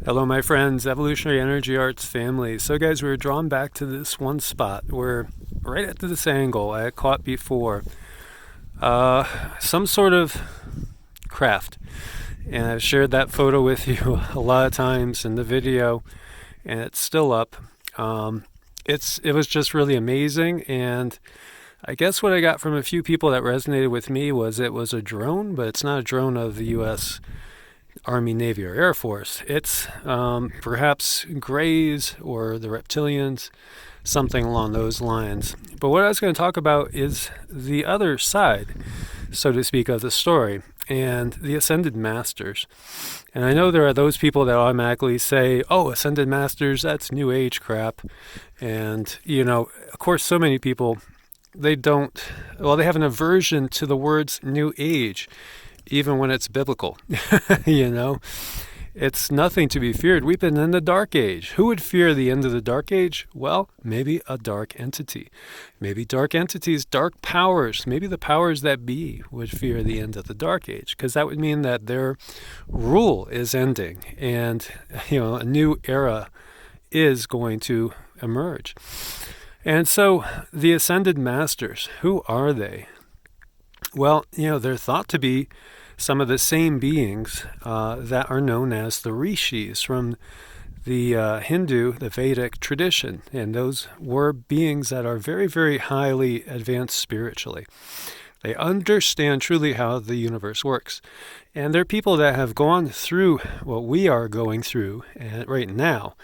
Hello, my friends, Evolutionary Energy Arts family. So, guys, we were drawn back to this one spot where, right at this angle, I had caught before some sort of craft. And I've shared that photo with you a lot of times in the video, and it's still up. It was just really amazing, and I guess what I got from a few people that resonated with me was it was a drone, but it's not a drone of the U.S. Army, Navy, or Air Force. It's perhaps Greys or the reptilians, something along those lines. But what I was going to talk about is the other side, so to speak, of the story, and the Ascended Masters. And I know there are those people that automatically say, oh, Ascended Masters, that's New Age crap. And, of course, so many people, they have an aversion to the words New Age, even when it's biblical. It's nothing to be feared. We've been in the Dark Age. Who would fear the end of the Dark Age? Well, maybe a dark entity. Maybe dark entities, dark powers, maybe the powers that be would fear the end of the Dark Age, because that would mean that their rule is ending and, a new era is going to emerge. And so the Ascended Masters, who are they? Well, they're thought to be some of the same beings that are known as the Rishis from the Hindu, the Vedic tradition. And those were beings that are very, very highly advanced spiritually. They understand truly how the universe works. And they're people that have gone through what we are going through right now.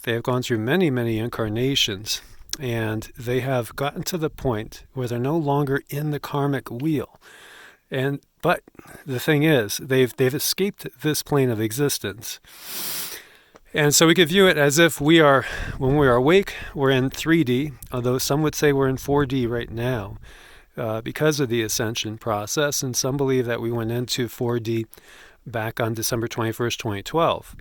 They have gone through many, many incarnations. And they have gotten to the point where they're no longer in the karmic wheel. But the thing is, they've escaped this plane of existence. And so we could view it as if when we are awake, we're in 3D, although some would say we're in 4D right now because of the ascension process. And some believe that we went into 4D back on December 21st, 2012,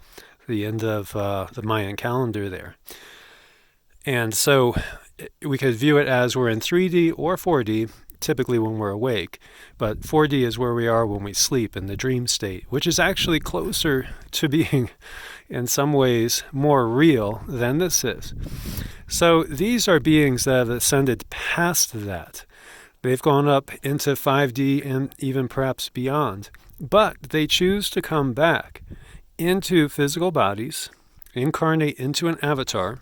the end of the Mayan calendar there. And so we could view it as we're in 3D or 4D, typically when we're awake. But 4D is where we are when we sleep in the dream state, which is actually closer to being, in some ways, more real than this is. So these are beings that have ascended past that. They've gone up into 5D and even perhaps beyond. But they choose to come back into physical bodies, incarnate into an avatar,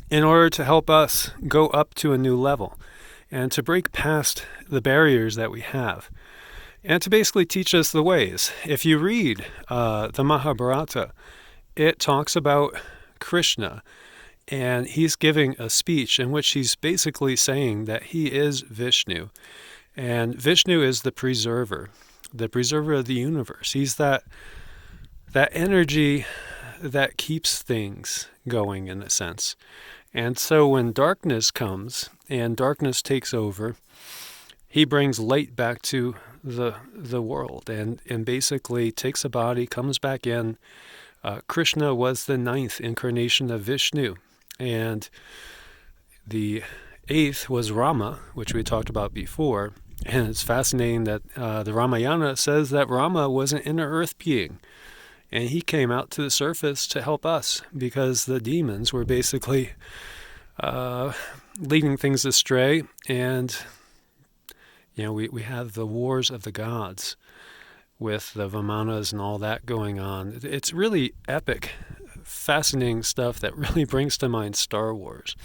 in order to help us go up to a new level and to break past the barriers that we have and to basically teach us the ways. If you read the Mahabharata, it talks about Krishna, and he's giving a speech in which he's basically saying that he is Vishnu, and Vishnu is the preserver of the universe. He's that energy that keeps things going, in a sense. And so when darkness comes and darkness takes over, he brings light back to the world and basically takes a body, comes back in. Krishna was the 9th incarnation of Vishnu. And the 8th was Rama, which we talked about before. And it's fascinating that the Ramayana says that Rama was an inner earth being. And he came out to the surface to help us because the demons were basically leading things astray. And, we have the wars of the gods with the Vamanas and all that going on. It's really epic, fascinating stuff that really brings to mind Star Wars.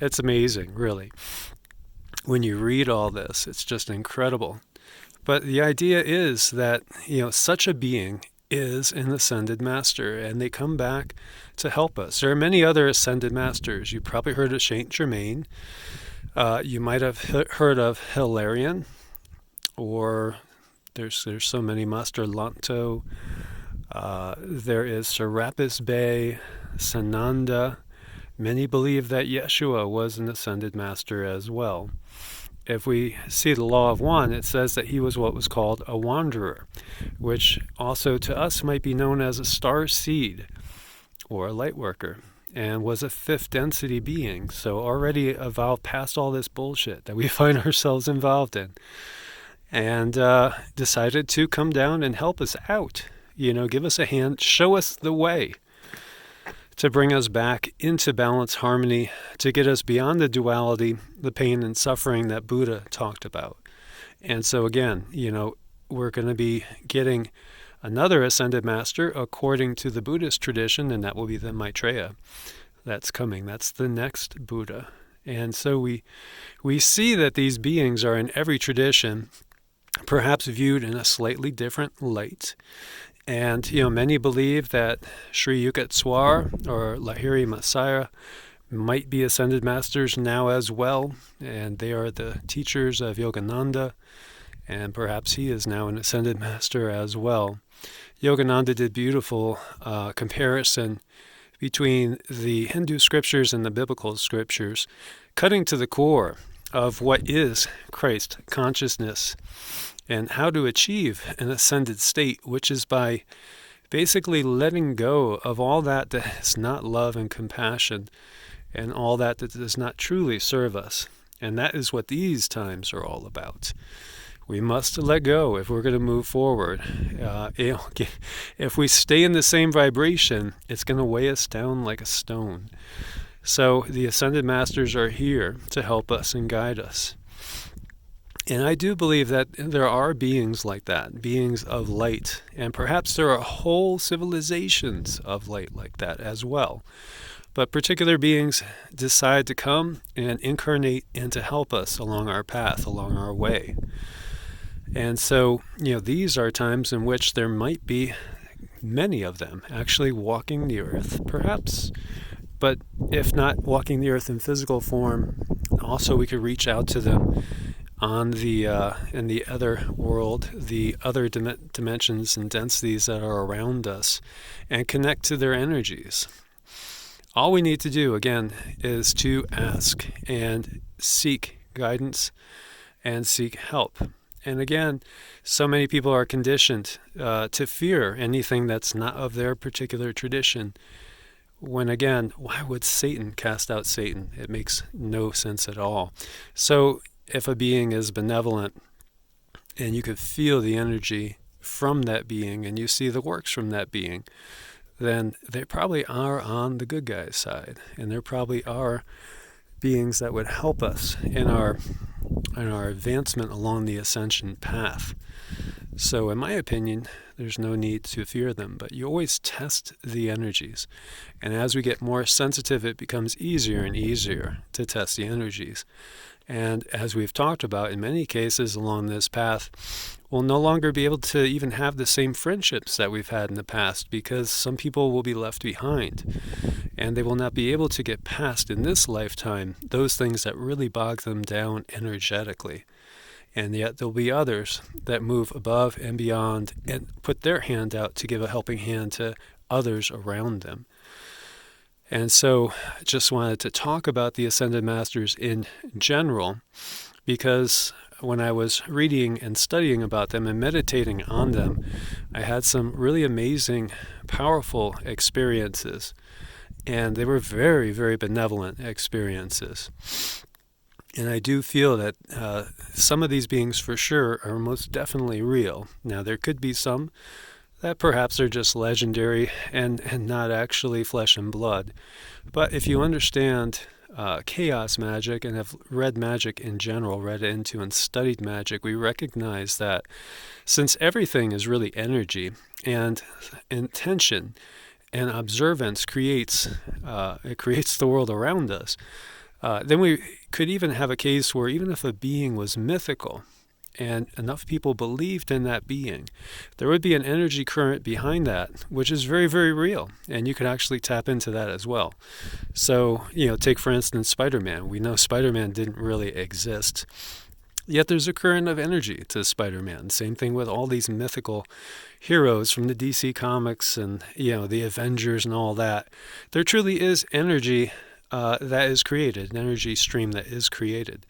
It's amazing, really. When you read all this, it's just incredible. But the idea is that, such a being is an Ascended Master, and they come back to help us. There are many other Ascended Masters. You probably heard of Saint Germain. You might have heard of Hilarion, or there's so many. Master Lanto. There is Serapis Bey, Sananda. Many believe that Yeshua was an Ascended Master as well. If we see the Law of One, it says that he was what was called a wanderer, which also to us might be known as a star seed or a light worker, and was a 5th density being, so already evolved past all this bullshit that we find ourselves involved in, and decided to come down and help us out. give us a hand, show us the way to bring us back into balance, harmony, to get us beyond the duality, the pain and suffering that Buddha talked about. And so again, we're going to be getting another Ascended Master according to the Buddhist tradition, and that will be the Maitreya. That's coming. That's the next Buddha. And so we see that these beings are in every tradition, perhaps viewed in a slightly different light. And, many believe that Sri Yukteswar or Lahiri Messiah might be Ascended Masters now as well, and they are the teachers of Yogananda, and perhaps he is now an Ascended Master as well. Yogananda did beautiful comparison between the Hindu scriptures and the biblical scriptures, cutting to the core of what is Christ consciousness and how to achieve an ascended state, which is by basically letting go of all that is not love and compassion and all that does not truly serve us. And that is what these times are all about. We must let go if we're going to move forward. If we stay in the same vibration, it's going to weigh us down like a stone. So the Ascended Masters are here to help us and guide us. And I do believe that there are beings like that, beings of light, and perhaps there are whole civilizations of light like that as well. But particular beings decide to come and incarnate and to help us along our path, along our way. And so, these are times in which there might be many of them actually walking the earth, perhaps. But if not walking the earth in physical form, also we could reach out to them on in the other world, the other dimensions and densities that are around us, and connect to their energies. All we need to do, again, is to ask and seek guidance and seek help. And again, so many people are conditioned to fear anything that's not of their particular tradition. When again, why would Satan cast out Satan? It makes no sense at all. So if a being is benevolent and you can feel the energy from that being and you see the works from that being, then they probably are on the good guy's side. And there probably are beings that would help us in our advancement along the ascension path. So in my opinion, there's no need to fear them, but you always test the energies. And as we get more sensitive, it becomes easier and easier to test the energies. And as we've talked about, in many cases along this path, we'll no longer be able to even have the same friendships that we've had in the past, because some people will be left behind and they will not be able to get past in this lifetime those things that really bog them down energetically. And yet there'll be others that move above and beyond and put their hand out to give a helping hand to others around them. And so I just wanted to talk about the Ascended Masters in general, because when I was reading and studying about them and meditating on them, I had some really amazing, powerful experiences. And they were very, very benevolent experiences. And I do feel that some of these beings for sure are most definitely real. Now, there could be some that perhaps are just legendary and not actually flesh and blood. But if you understand chaos magic and have read magic in general, read into and studied magic, we recognize that since everything is really energy and intention and observance creates the world around us, then we could even have a case where even if a being was mythical and enough people believed in that being, there would be an energy current behind that, which is very, very real. And you could actually tap into that as well. So, take for instance Spider-Man. We know Spider-Man didn't really exist, yet there's a current of energy to Spider-Man. Same thing with all these mythical heroes from the DC Comics and, the Avengers and all that. There truly is energy that is created, an energy stream that is created.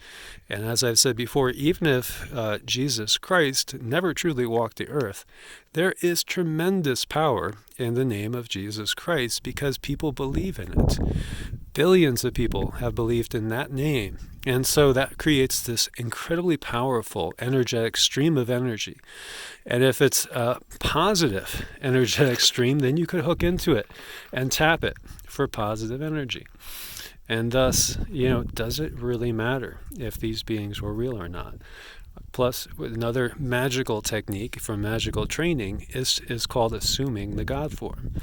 And as I've said before, even if Jesus Christ never truly walked the earth, there is tremendous power in the name of Jesus Christ because people believe in it. Billions of people have believed in that name. And so that creates this incredibly powerful energetic stream of energy. And if it's a positive energetic stream, then you could hook into it and tap it for positive energy. And thus, does it really matter if these beings were real or not? Plus, another magical technique for magical training is called assuming the God form.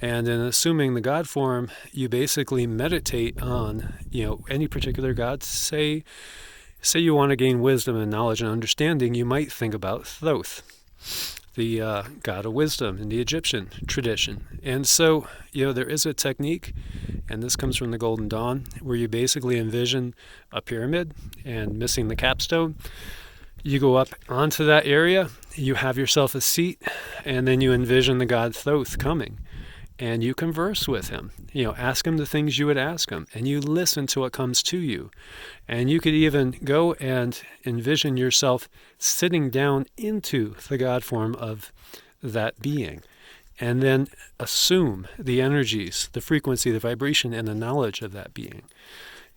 And in assuming the God form, you basically meditate on, any particular God. Say you want to gain wisdom and knowledge and understanding, you might think about Thoth, the god of wisdom in the Egyptian tradition. And so, there is a technique, and this comes from the Golden Dawn, where you basically envision a pyramid and missing the capstone. You go up onto that area, you have yourself a seat, and then you envision the god Thoth coming. And you converse with him, ask him the things you would ask him, and you listen to what comes to you. And you could even go and envision yourself sitting down into the God form of that being, and then assume the energies, the frequency, the vibration, and the knowledge of that being.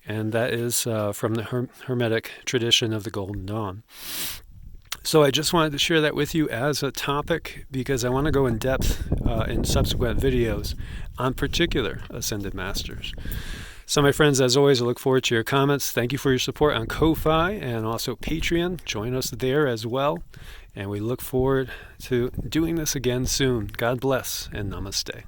And that is from the Hermetic tradition of the Golden Dawn. So I just wanted to share that with you as a topic, because I want to go in depth in subsequent videos on particular Ascended Masters. So my friends, as always, I look forward to your comments. Thank you for your support on Ko-Fi and also Patreon. Join us there as well. And we look forward to doing this again soon. God bless and namaste.